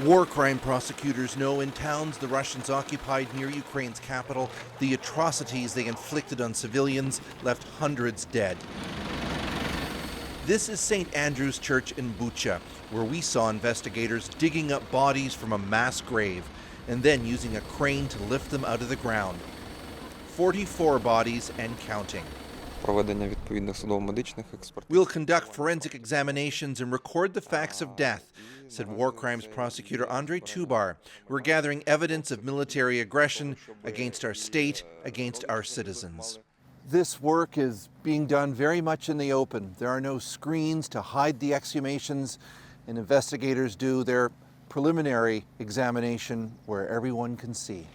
War crime prosecutors know in towns the Russians occupied near Ukraine's capital, the atrocities they inflicted on civilians left hundreds dead. This is St. Andrew's Church in Bucha, where we saw investigators digging up bodies from a mass grave and then using a crane to lift them out of the ground. 44 bodies and counting. We'll conduct forensic examinations and record the facts of death, said war crimes prosecutor Andrei Tubar. We're gathering evidence of military aggression against our state, against our citizens. This work is being done very much in the open. There are no screens to hide the exhumations, and investigators do their preliminary examination where everyone can see.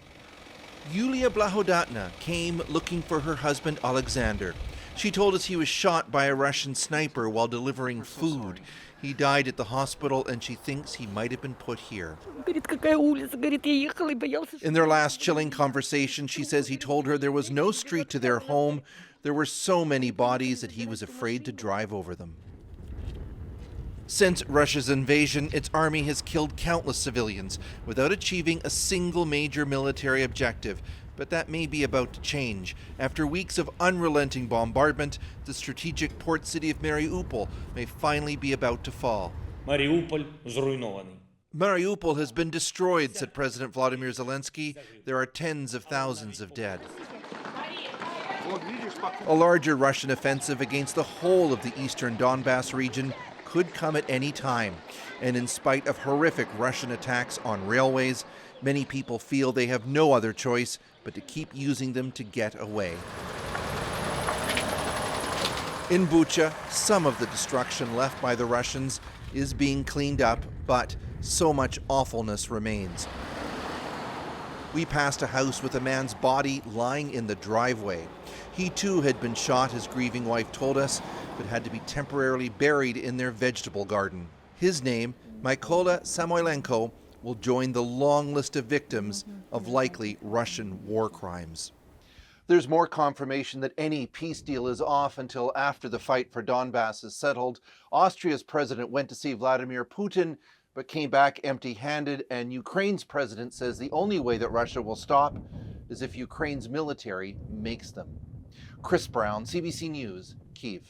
Yulia Blahodatna came looking for her husband Alexander. She told us he was shot by a Russian sniper while delivering food. He died at the hospital and she thinks he might have been put here. In their last chilling conversation, she says he told her there was no street to their home. There were so many bodies that he was afraid to drive over them. Since Russia's invasion, its army has killed countless civilians without achieving a single major military objective. But that may be about to change. After weeks of unrelenting bombardment, the strategic port city of Mariupol may finally be about to fall. Mariupol zrujnований. Mariupol has been destroyed, said President Vladimir Zelensky. There are tens of thousands of dead. A larger Russian offensive against the whole of the eastern Donbass region could come at any time. And in spite of horrific Russian attacks on railways, many people feel they have no other choice but to keep using them to get away. In Bucha, some of the destruction left by the Russians is being cleaned up, but so much awfulness remains. We passed a house with a man's body lying in the driveway. He too had been shot, his grieving wife told us, but had to be temporarily buried in their vegetable garden. His name, Mykola Samoylenko, will join the long list of victims of likely Russian war crimes. There's more confirmation that any peace deal is off until after the fight for Donbass is settled. Austria's president went to see Vladimir Putin, but came back empty-handed, and Ukraine's president says the only way that Russia will stop is if Ukraine's military makes them. Chris Brown, CBC News, Kyiv.